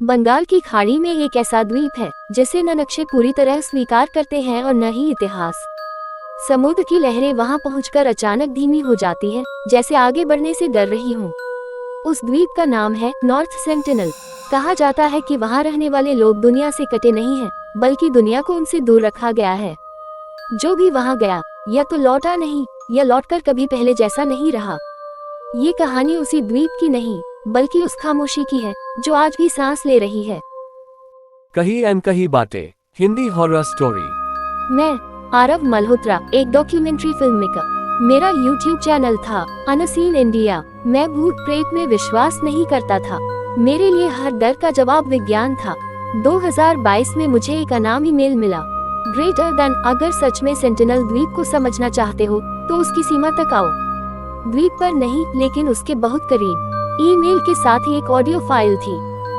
बंगाल की खाड़ी में एक ऐसा द्वीप है जिसे न नक्शे पूरी तरह स्वीकार करते हैं और न ही इतिहास। समुद्र की लहरें वहां पहुंचकर अचानक धीमी हो जाती हैं, जैसे आगे बढ़ने से डर रही हों। उस द्वीप का नाम है नॉर्थ सेंटिनल। कहा जाता है कि वहां रहने वाले लोग दुनिया से कटे नहीं हैं, बल्कि दुनिया को उनसे दूर रखा गया है। जो भी वहां गया या तो लौटा नहीं या लौटकर कभी पहले जैसा नहीं रहा। ये कहानी उसी द्वीप की नहीं, बल्कि उस खामोशी की है जो आज भी सांस ले रही है। कही अनकही बातें, हिंदी हॉरर स्टोरी। मैं आरव मल्होत्रा, एक डॉक्यूमेंट्री फिल्म मेकर। मेरा YouTube चैनल था अनसीन इंडिया। मैं भूत प्रेत में विश्वास नहीं करता था। मेरे लिए हर डर का जवाब विज्ञान था। 2022 में मुझे एक अनाम ईमेल मिला, ग्रेटर देन। अगर सच में सेंटिनल द्वीप को समझना चाहते हो तो उसकी सीमा तक आओ। द्वीप पर नहीं, लेकिन उसके बहुत करीब। ईमेल के साथ ही एक ऑडियो फाइल थी।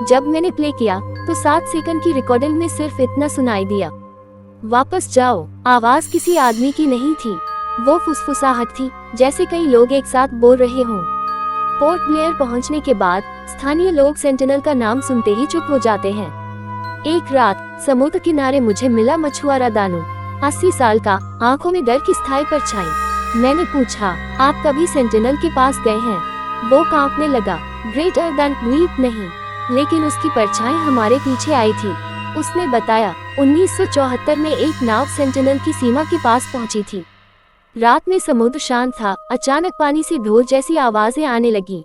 जब मैंने प्ले किया तो 7 सेकंड की रिकॉर्डिंग में सिर्फ इतना सुनाई दिया, वापस जाओ। आवाज किसी आदमी की नहीं थी, वो फुसफुसाहट थी, जैसे कई लोग एक साथ बोल रहे हों। पोर्ट ब्लेयर पहुंचने के बाद स्थानीय लोग सेंटिनल का नाम सुनते ही चुप हो जाते हैं। एक रात समुद्र किनारे मुझे मिला मछुआरा दानू, 80 साल का, आंखों में डर की स्थायी परछाई। मैंने पूछा, आप कभी सेंटिनल के पास गए हैं? वो कांपने लगा। ग्रेटर देन द्वीप नहीं, लेकिन उसकी परछाई हमारे पीछे आई थी। उसने बताया, 1974 में एक नाव सेंटिनल की सीमा के पास पहुंची थी। रात में समुद्र शांत था। अचानक पानी से ढोल जैसी आवाजें आने लगी,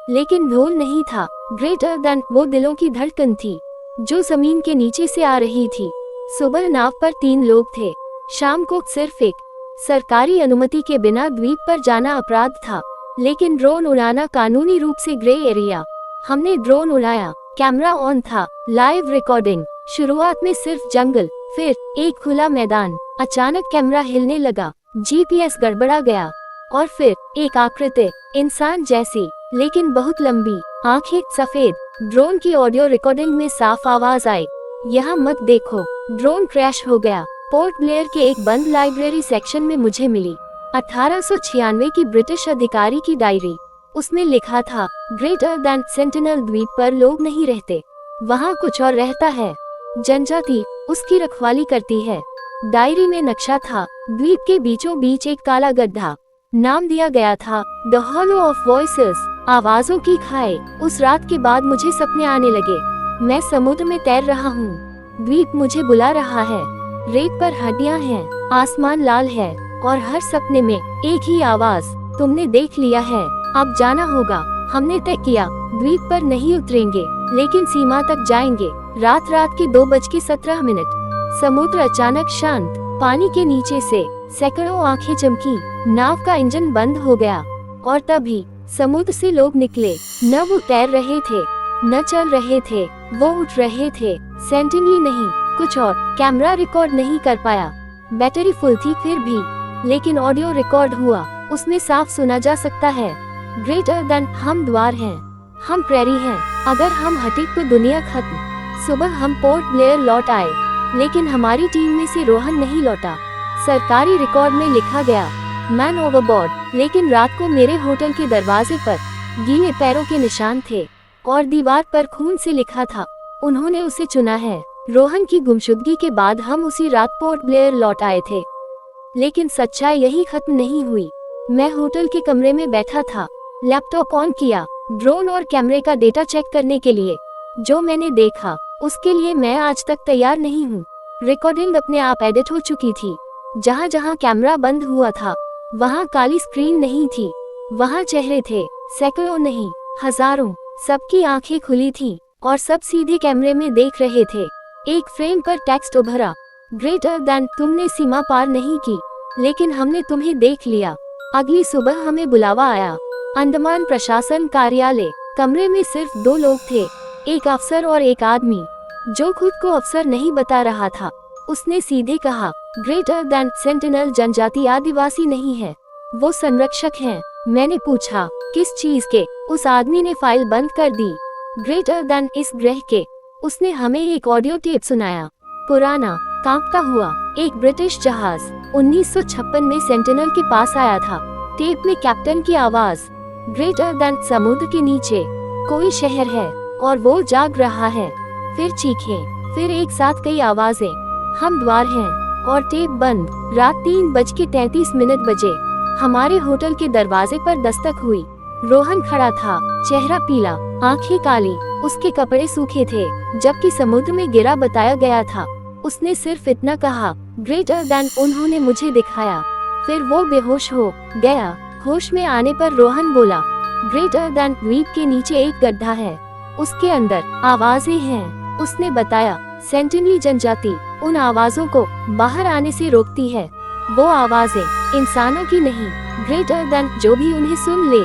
लेकिन ढोल नहीं था। ग्रेटर देन वो दिलों की धड़कन थी जो जमीन के नीचे से आ रही थी। सुबह नाव पर 3 लोग थे। शाम को सिर्फ एक। सरकारी अनुमति के बिना द्वीप पर जाना अपराध था, लेकिन ड्रोन उड़ाना कानूनी रूप से ग्रे एरिया। हमने ड्रोन उड़ाया, कैमरा ऑन था, लाइव रिकॉर्डिंग। शुरुआत में सिर्फ जंगल, फिर एक खुला मैदान। अचानक कैमरा हिलने लगा, GPS गड़बड़ा गया, और फिर एक आकृति, इंसान जैसी लेकिन बहुत लंबी, आंखें सफेद। ड्रोन की ऑडियो रिकॉर्डिंग में साफ आवाज आई, यहाँ मत देखो। ड्रोन क्रैश हो गया। पोर्ट ब्लेयर के एक बंद लाइब्रेरी सेक्शन में मुझे मिली 1896 की ब्रिटिश अधिकारी की डायरी। उसमें लिखा था, ग्रेटर देन सेंटिनल द्वीप पर लोग नहीं रहते, वहाँ कुछ और रहता है। जनजाति उसकी रखवाली करती है। डायरी में नक्शा था, द्वीप के बीचों बीच एक काला गड्ढा। नाम दिया गया था द हॉलो ऑफ वॉइसेस, आवाजों की खाई। उस रात के बाद मुझे सपने आने लगे। मैं समुद्र में तैर रहा हूँ, द्वीप मुझे बुला रहा है। रेत पर हड्डियाँ हैं, आसमान लाल है, और हर सपने में एक ही आवाज, तुमने देख लिया है, अब जाना होगा। हमने तय किया, द्वीप पर नहीं उतरेंगे, लेकिन सीमा तक जाएंगे। रात के 2:17। समुद्र अचानक शांत। पानी के नीचे से सैकड़ों आंखें चमकी। नाव का इंजन बंद हो गया, और तभी समुद्र से लोग निकले। न वो तैर रहे थे, न चल रहे थे, वो उठ रहे थे। सेंटिनल नहीं, कुछ और। कैमरा रिकॉर्ड नहीं कर पाया, बैटरी फुल थी फिर भी, लेकिन ऑडियो रिकॉर्ड हुआ। उसमें साफ सुना जा सकता है, ग्रेटर देन, हम द्वार हैं, हम प्रेरी हैं, अगर हम हटे तो दुनिया खत्म। सुबह हम पोर्ट ब्लेयर लौट आए, लेकिन हमारी टीम में से रोहन नहीं लौटा। सरकारी रिकॉर्ड में लिखा गया, मैन ओवरबोर्ड, लेकिन रात को मेरे होटल के दरवाजे पर गीले पैरों के निशान थे, और दीवार पर खून से लिखा था, उन्होंने उसे चुना है। रोहन की गुमशुदगी के बाद हम उसी रात पोर्ट ब्लेयर लौट आए थे, लेकिन सच्चाई यही खत्म नहीं हुई। मैं होटल के कमरे में बैठा था, लैपटॉप ऑन किया, ड्रोन और कैमरे का डेटा चेक करने के लिए। जो मैंने देखा उसके लिए मैं आज तक तैयार नहीं हूँ। रिकॉर्डिंग अपने आप एडिट हो चुकी थी। जहाँ जहाँ कैमरा बंद हुआ था, वहाँ काली स्क्रीन नहीं थी, वहाँ चेहरे थे, सैकड़ों नहीं, हजारों। सबकी आंखें खुली थीं, और सब सीधे कैमरे में देख रहे थे। एक फ्रेम पर टेक्स्ट उभरा, ग्रेटर देन, तुमने सीमा पार नहीं की, लेकिन हमने तुम्हें देख लिया। अगली सुबह हमें बुलावा आया, अंडमान प्रशासन कार्यालय। कमरे में सिर्फ 2 लोग थे, एक अफसर और एक आदमी जो खुद को अफसर नहीं बता रहा था। उसने सीधे कहा, ग्रेटर देन सेंटिनल जनजाति आदिवासी नहीं है, वो संरक्षक हैं। मैंने पूछा, किस चीज के? उस आदमी ने फाइल बंद कर दी। ग्रेटर देन, इस ग्रह के। उसने हमें एक ऑडियो टेप सुनाया, पुराना, कांपता हुआ। एक ब्रिटिश जहाज 1956 में सेंटिनल के पास आया था। टेप में कैप्टन की आवाज, ग्रेटर देन, समुद्र के नीचे कोई शहर है, और वो जाग रहा है। फिर चीखें, फिर एक साथ कई आवाजें। हम द्वार हैं और टेप बंद। रात 3:33 बजे हमारे होटल के दरवाजे पर दस्तक हुई। रोहन खड़ा था, चेहरा पीला, आंखें काली, उसके कपड़े सूखे थे, जबकि समुद्र में गिरा बताया गया था। उसने सिर्फ इतना कहा, ग्रेटर देन। उन्होंने मुझे दिखाया, फिर वो बेहोश हो गया। होश में आने पर रोहन बोला, ग्रेटर देन द्वीप के नीचे एक गड्ढा है, उसके अंदर आवाजें हैं। उसने बताया, सेंटिनली जनजाति उन आवाजों को बाहर आने से रोकती है। वो आवाजें इंसानों की नहीं, ग्रेटर देन जो भी उन्हें सुन ले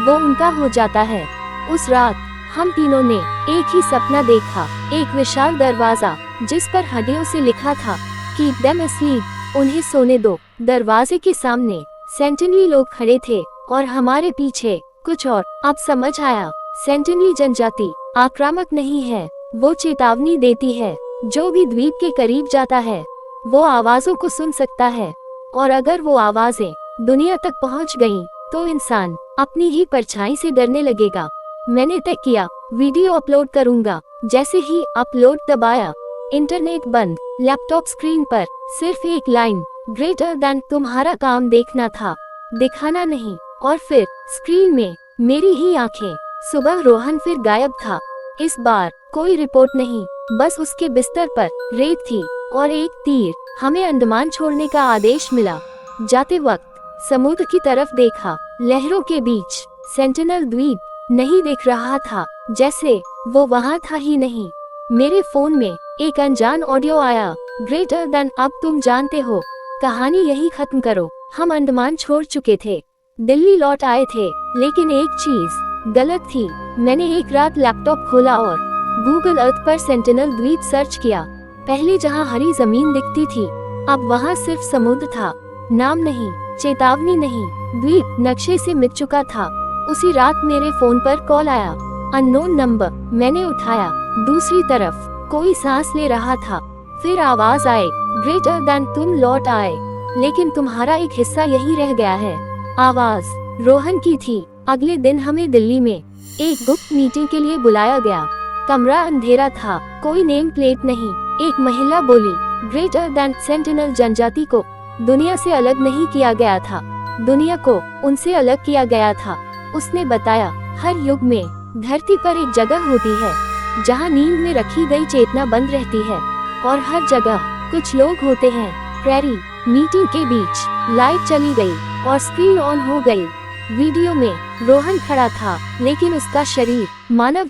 वो उनका हो जाता है। उस रात हम तीनों ने एक ही सपना देखा, एक विशाल दरवाजा जिस पर हड्डियों से लिखा था, कीप देम अस्लीप, उन्हें सोने दो। दरवाजे के सामने सेंटिनली लोग खड़े थे और हमारे पीछे कुछ और। अब समझ आया, सेंटिनली जनजाति आक्रामक नहीं है, वो चेतावनी देती है। जो भी द्वीप के करीब जाता है वो आवाजों को सुन सकता है, और अगर वो आवाजें दुनिया तक पहुंच गईं, तो इंसान अपनी ही परछाई से डरने लगेगा। मैंने तय किया, वीडियो अपलोड करूंगा। जैसे ही अपलोड दबाया, इंटरनेट बंद। लैपटॉप स्क्रीन पर सिर्फ एक लाइन, ग्रेटर देन। तुम्हारा काम देखना था, दिखाना नहीं। और फिर स्क्रीन में मेरी ही आंखें। सुबह रोहन फिर गायब था। इस बार कोई रिपोर्ट नहीं, बस उसके बिस्तर पर रेत थी और एक तीर। हमें अंडमान छोड़ने का आदेश मिला। जाते वक्त समुद्र की तरफ देखा, लहरों के बीच सेंटिनल द्वीप नहीं दिख रहा था, जैसे वो वहाँ था ही नहीं। मेरे फोन में एक अनजान ऑडियो आया, ग्रेटर देन। अब तुम जानते हो, कहानी यही खत्म करो। हम अंडमान छोड़ चुके थे, दिल्ली लौट आए थे, लेकिन एक चीज गलत थी। मैंने एक रात लैपटॉप खोला और गूगल अर्थ पर सेंटिनल द्वीप सर्च किया। पहले जहाँ हरी जमीन दिखती थी, अब वहाँ सिर्फ समुद्र था। नाम नहीं, चेतावनी नहीं, द्वीप नक्शे से मिट चुका था। उसी रात मेरे फोन पर कॉल आया, अननोन नंबर। मैंने उठाया, दूसरी तरफ कोई सांस ले रहा था। फिर आवाज आए, ग्रेटर देन। तुम लौट आए, लेकिन तुम्हारा एक हिस्सा यही रह गया है। आवाज रोहन की थी। अगले दिन हमें दिल्ली में एक गुप्त मीटिंग के लिए बुलाया गया। कमरा अंधेरा था, कोई नेम प्लेट नहीं। एक महिला बोली, ग्रेटर देन। सेंटिनल जनजाति को दुनिया से अलग नहीं किया गया था, दुनिया को उनसे अलग किया गया था। उसने बताया, हर युग में धरती पर एक जगह होती है जहाँ नींद में रखी गई चेतना बंद रहती है, और हर जगह कुछ लोग होते हैं। प्रेरी मीटिंग के बीच लाइट चली गई और स्क्रीन ऑन हो गई। वीडियो में रोहन खड़ा था, लेकिन उसका शरीर मानव